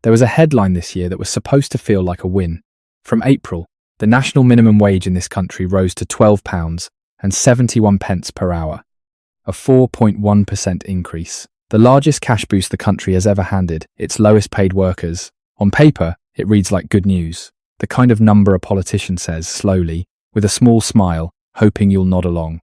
There was a headline this year that was supposed to feel like a win. From April, the national minimum wage in this country rose to £12.71 per hour, a 4.1% increase. The largest cash boost the country has ever handed its lowest paid workers. On paper, it reads like good news, the kind of number a politician says slowly, with a small smile, hoping you'll nod along.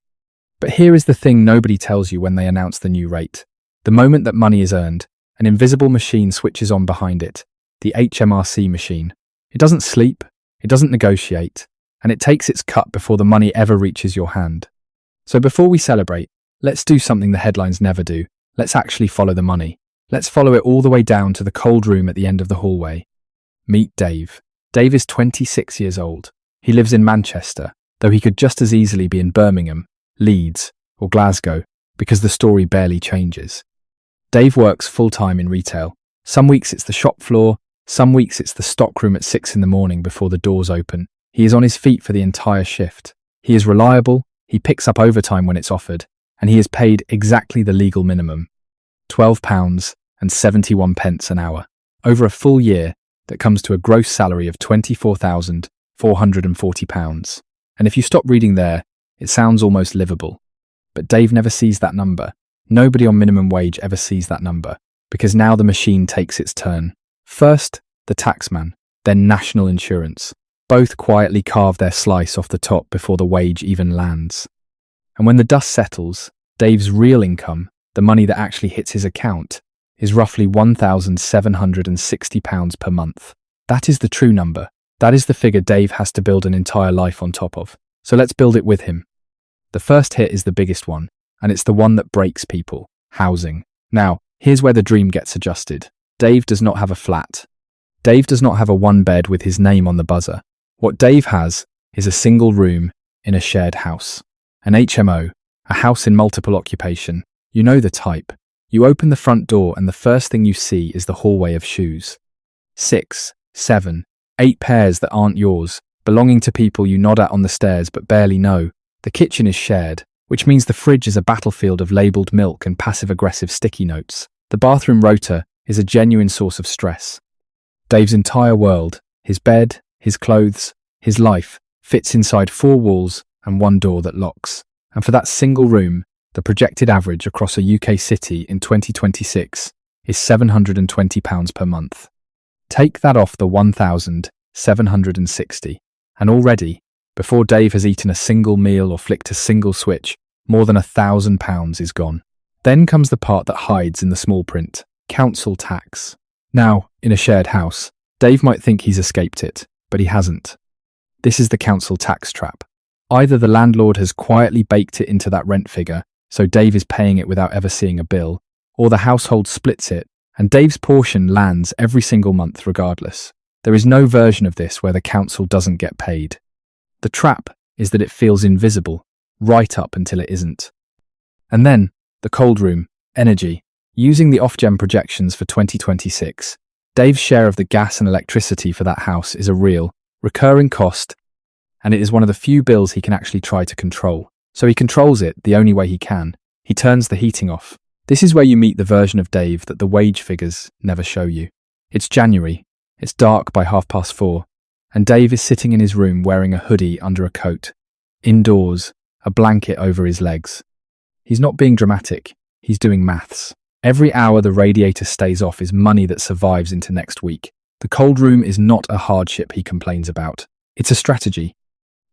But here is the thing nobody tells you when they announce the new rate. The moment that money is earned, an invisible machine switches on behind it, the HMRC machine. It doesn't sleep, it doesn't negotiate, and it takes its cut before the money ever reaches your hand. So before we celebrate, let's do something the headlines never do. Let's actually follow the money. Let's follow it all the way down to the cold room at the end of the hallway. Meet Dave. Dave is 26 years old. He lives in Manchester, though he could just as easily be in Birmingham, Leeds, or Glasgow, because the story barely changes. Dave works full-time in retail. Some weeks it's the shop floor, some weeks it's the stockroom at 6 in the morning before the doors open. He is on his feet for the entire shift. He is reliable, he picks up overtime when it's offered, and he is paid exactly the legal minimum, £12.71 an hour, over a full year that comes to a gross salary of £24,440. And if you stop reading there, it sounds almost livable. But Dave never sees that number. Nobody on minimum wage ever sees that number, because now the machine takes its turn. First, the taxman, then national insurance. Both quietly carve their slice off the top before the wage even lands. And when the dust settles, Dave's real income, the money that actually hits his account, is roughly £1,760 per month. That is the true number. That is the figure Dave has to build an entire life on top of. So let's build it with him. The first hit is the biggest one, and it's the one that breaks people: housing. Now, here's where the dream gets adjusted. Dave does not have a flat. Dave does not have a one bed with his name on the buzzer. What Dave has is a single room in a shared house. An HMO, a house in multiple occupation. You know the type. You open the front door and the first thing you see is the hallway of shoes. 6, 7, 8 pairs that aren't yours, belonging to people you nod at on the stairs but barely know. The kitchen is shared, which means the fridge is a battlefield of labelled milk and passive-aggressive sticky notes. The bathroom rota is a genuine source of stress. Dave's entire world, his bed, his clothes, his life, fits inside 4 walls and 1 door that locks. And for that single room, the projected average across a UK city in 2026 is £720 per month. Take that off the 1,760, and already, before Dave has eaten a single meal or flicked a single switch, more than £1,000 is gone. Then comes the part that hides in the small print: council tax. Now, in a shared house, Dave might think he's escaped it, but he hasn't. This is the council tax trap. Either the landlord has quietly baked it into that rent figure, so Dave is paying it without ever seeing a bill, or the household splits it, and Dave's portion lands every single month regardless. There is no version of this where the council doesn't get paid. The trap is that it feels invisible, right up until it isn't. And then, the cold room, energy. Using the Ofgem projections for 2026, Dave's share of the gas and electricity for that house is a real, recurring cost, and it is one of the few bills he can actually try to control. So he controls it the only way he can. He turns the heating off. This is where you meet the version of Dave that the wage figures never show you. It's January. It's dark by 4:30, and Dave is sitting in his room wearing a hoodie under a coat. Indoors, a blanket over his legs. He's not being dramatic. He's doing maths. Every hour the radiator stays off is money that survives into next week. The cold room is not a hardship he complains about. It's a strategy.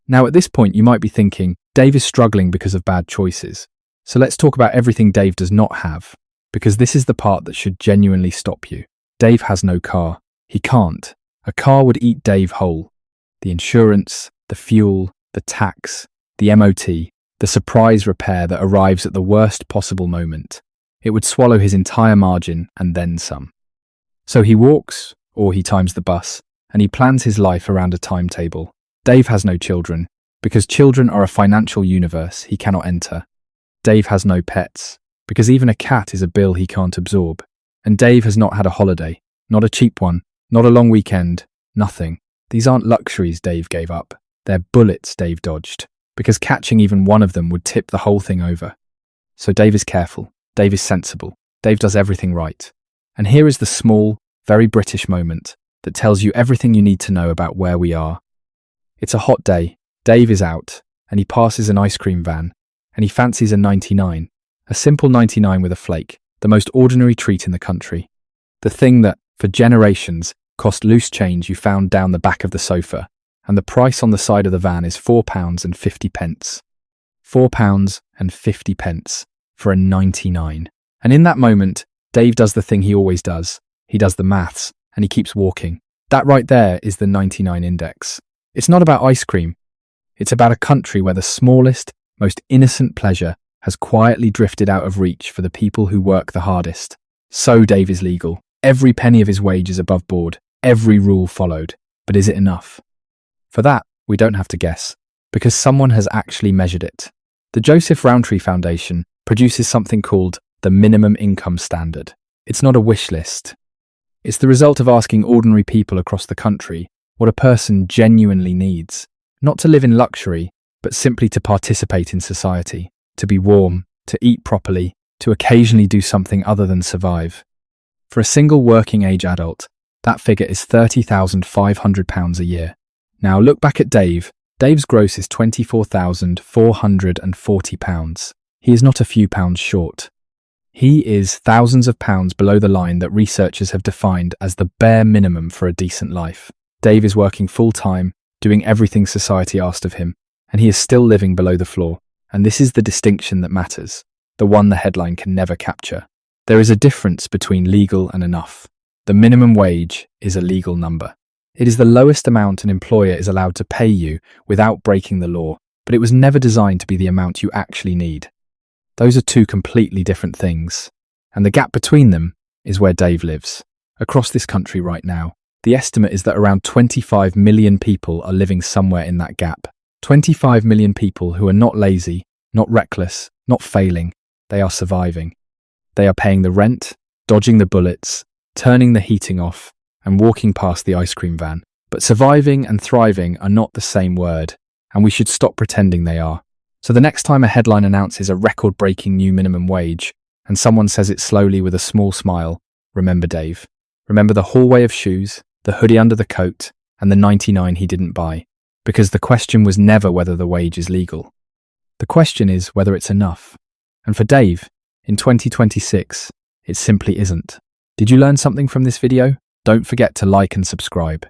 Now at this point you might be thinking, Dave is struggling because of bad choices. So let's talk about everything Dave does not have, because this is the part that should genuinely stop you. Dave has no car. He can't. A car would eat Dave whole. The insurance, the fuel, the tax, the MOT, the surprise repair that arrives at the worst possible moment. It would swallow his entire margin and then some. So he walks, or he times the bus, and he plans his life around a timetable. Dave has no children, because children are a financial universe he cannot enter. Dave has no pets, because even a cat is a bill he can't absorb. And Dave has not had a holiday, not a cheap one, not a long weekend, nothing. These aren't luxuries Dave gave up. They're bullets Dave dodged, because catching even one of them would tip the whole thing over. So Dave is careful. Dave is sensible. Dave does everything right. And here is the small, very British moment that tells you everything you need to know about where we are. It's a hot day. Dave is out, and he passes an ice cream van, and he fancies a 99, a simple 99 with a flake, the most ordinary treat in the country. The thing that, for generations, cost loose change you found down the back of the sofa, and the price on the side of the van is £4.50. £4.50 for a 99. And in that moment, Dave does the thing he always does. He does the maths, and he keeps walking. That right there is the 99 index. It's not about ice cream. It's about a country where the smallest, most innocent pleasure has quietly drifted out of reach for the people who work the hardest. So Dave is legal. Every penny of his wage is above board. Every rule followed. But is it enough? For that, we don't have to guess, because someone has actually measured it. The Joseph Rowntree Foundation produces something called the minimum income standard. It's not a wish list. It's the result of asking ordinary people across the country what a person genuinely needs, not to live in luxury, but simply to participate in society, to be warm, to eat properly, to occasionally do something other than survive. For a single working-age adult, that figure is £30,500 a year. Now look back at Dave. Dave's gross is £24,440. He is not a few pounds short. He is thousands of pounds below the line that researchers have defined as the bare minimum for a decent life. Dave is working full-time, doing everything society asked of him, and he is still living below the floor. And this is the distinction that matters, the one the headline can never capture. There is a difference between legal and enough. The minimum wage is a legal number. It is the lowest amount an employer is allowed to pay you without breaking the law, but it was never designed to be the amount you actually need. Those are two completely different things, and the gap between them is where Dave lives. Across this country right now, the estimate is that around 25 million people are living somewhere in that gap. 25 million people who are not lazy, not reckless, not failing. They are surviving. They are paying the rent, dodging the bullets, turning the heating off, and walking past the ice cream van. But surviving and thriving are not the same word, and we should stop pretending they are. So the next time a headline announces a record-breaking new minimum wage, and someone says it slowly with a small smile, remember Dave. Remember the hallway of shoes, the hoodie under the coat, and the 99 he didn't buy. Because the question was never whether the wage is legal. The question is whether it's enough. And for Dave, in 2026, it simply isn't. Did you learn something from this video? Don't forget to like and subscribe.